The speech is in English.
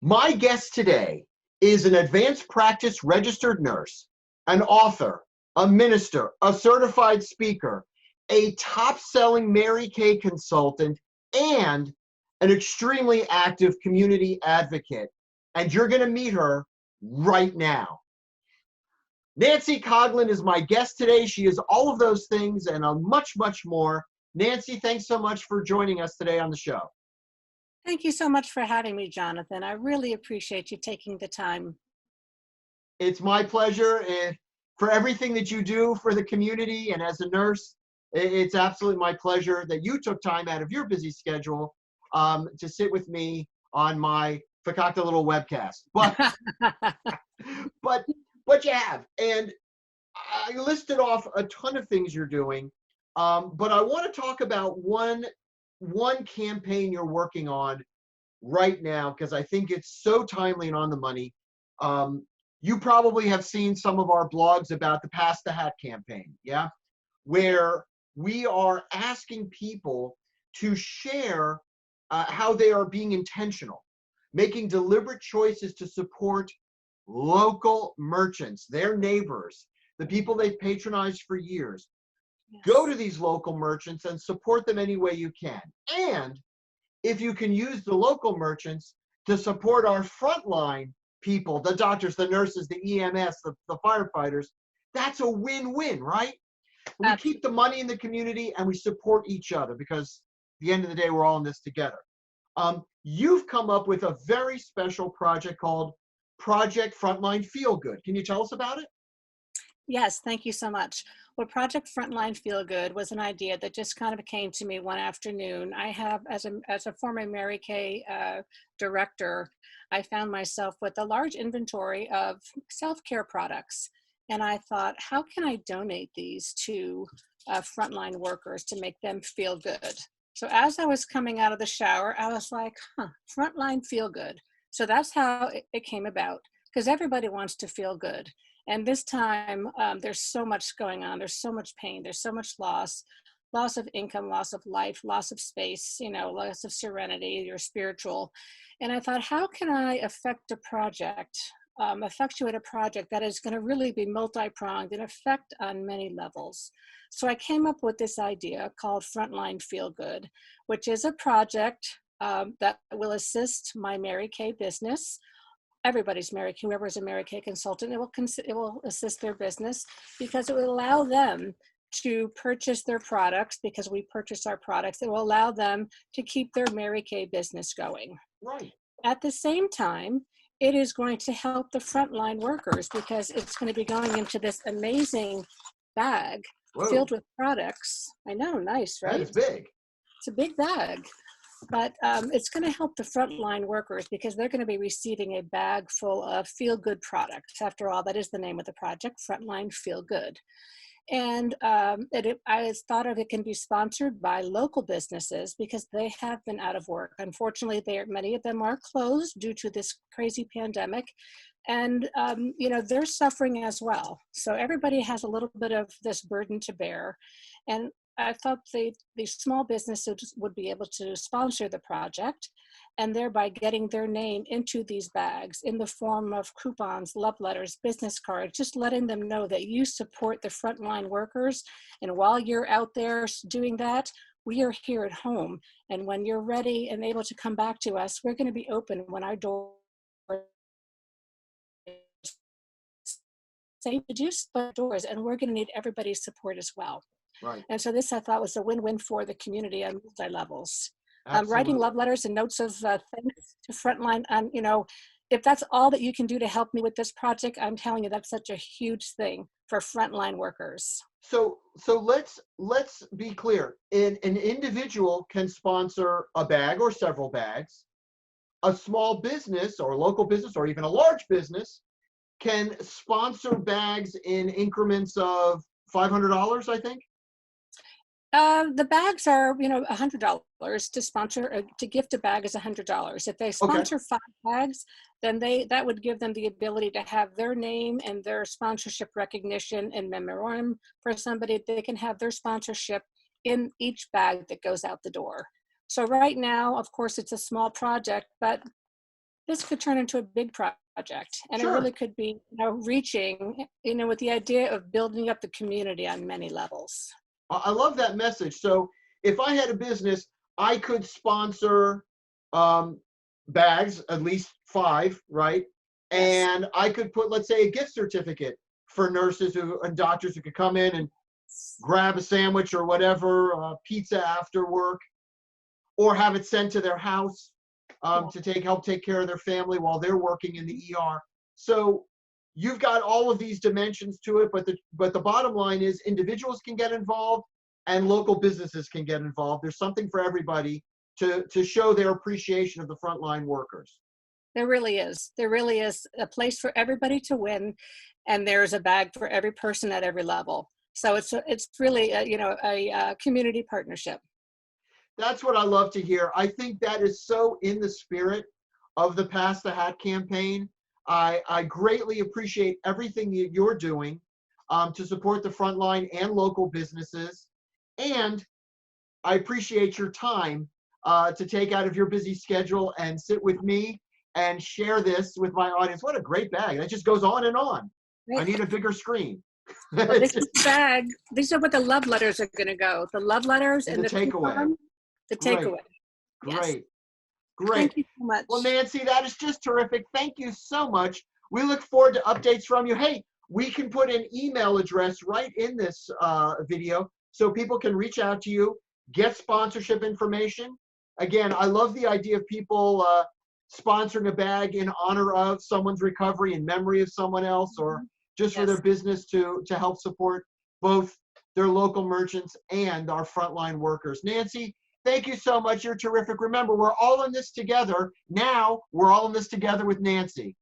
My guest today is an advanced practice registered nurse, an author, a minister, a certified speaker, a top-selling Mary Kay consultant, and an extremely active community advocate. And you're going to meet her right now. Nansi Coughlin is my guest today. She is all of those things and much, much more. Nansi, thanks so much for joining us today on the show. Thank you so much for having me, Jonathan. I really appreciate you taking the time. It's my pleasure. For everything that you do for the community and as a nurse, it's absolutely my pleasure that you took time out of your busy schedule to sit with me on my fakakta little webcast. But you have. And I listed off a ton of things you're doing, but I want to talk about one campaign you're working on right now, because I think it's so timely and on the money. You probably have seen some of our blogs about the Pass the Hat campaign, yeah? Where we are asking people to share how they are being intentional, making deliberate choices to support local merchants, their neighbors, the people they've patronized for years. Yes. Go to these local merchants and support them any way you can. And if you can use the local merchants to support our frontline people, the doctors, the nurses, the EMS, the firefighters, that's a win-win, right? We keep the money in the community and we support each other, because at the end of the day, we're all in this together. You've come up with a very special project called Project Frontline Feel Good. Can you tell us about it? Yes, thank you so much. Well, Project Frontline Feel Good was an idea that just kind of came to me one afternoon. I have, as a former Mary Kay director, I found myself with a large inventory of self-care products. And I thought, how can I donate these to frontline workers to make them feel good? So as I was coming out of the shower, I was like, Frontline Feel Good. So that's how it came about, because everybody wants to feel good. And this time, there's so much going on. There's so much pain. There's so much loss of income, loss of life, loss of space, loss of serenity, your spiritual. And I thought, how can I effectuate a project that is going to really be multi-pronged and affect on many levels? So I came up with this idea called Frontline Feel Good, which is a project that will assist my Mary Kay business. Everybody's Mary Kay, whoever is a Mary Kay consultant, it will assist their business, because it will allow them to purchase their products, because we purchase our products. It will allow them to keep their Mary Kay business going. Right. At the same time, it is going to help the frontline workers, because it's going to be going into this amazing bag filled with products. I know, nice, right? That is big. It's a big bag. But it's going to help the frontline workers, because they're going to be receiving a bag full of feel-good products. After all, that is the name of the project, Frontline Feel Good. And I thought of it can be sponsored by local businesses, because they have been out of work. Unfortunately, many of them are closed due to this crazy pandemic. And, they're suffering as well. So everybody has a little bit of this burden to bear. And I thought the small businesses would be able to sponsor the project, and thereby getting their name into these bags in the form of coupons, love letters, business cards, just letting them know that you support the frontline workers. And while you're out there doing that, we are here at home. And when you're ready and able to come back to us, we're going to be open when our door say reduce the doors, and we're going to need everybody's support as well. Right. And so this, I thought, was a win-win for the community on multi-levels. Absolutely. Writing love letters and notes of thanks to Frontline. If that's all that you can do to help me with this project, I'm telling you, that's such a huge thing for frontline workers. So let's be clear. An individual can sponsor a bag or several bags. A small business or local business or even a large business can sponsor bags in increments of $500, I think. The bags are, $100 to sponsor. To gift a bag is $100. If they sponsor 5 bags, then that would give them the ability to have their name and their sponsorship recognition in memoriam for somebody. They can have their sponsorship in each bag that goes out the door. So right now, of course, it's a small project, but this could turn into a big project, and it Sure. really could be, reaching, with the idea of building up the community on many levels. I love that message. So if I had a business, I could sponsor um, bags, at least 5, right? Yes. And I could put, let's say, a gift certificate for nurses and doctors who could come in and grab a sandwich or whatever, pizza after work, or have it sent to their house Yeah. to help take care of their family while they're working in the ER. So you've got all of these dimensions to it, but the bottom line is individuals can get involved and local businesses can get involved. There's something for everybody to show their appreciation of the frontline workers. There really is. There really is a place for everybody to win, and there's a bag for every person at every level. So it's really a community partnership. That's what I love to hear. I think that is so in the spirit of the Pass the Hat campaign. I greatly appreciate everything that you're doing to support the frontline and local businesses. And I appreciate your time to take out of your busy schedule and sit with me and share this with my audience. What a great bag. That just goes on and on. I Right? need a bigger screen. Well, this is the bag. These are what the love letters are going to go. The love letters And and the the pink takeaway. one, the Great, takeaway. Yes. great, great. Thank you so much. Well, Nancy, that is just terrific. Thank you so much. We look forward to updates from you. Hey, we can put an email address right in this video so people can reach out to you, get sponsorship information. Again, I love the idea of people sponsoring a bag in honor of someone's recovery, in memory of someone else, or just for Yes. their business to help support both their local merchants and our frontline workers. Nancy, thank you so much. You're terrific. Remember, we're all in this together. Now we're all in this together with Nancy.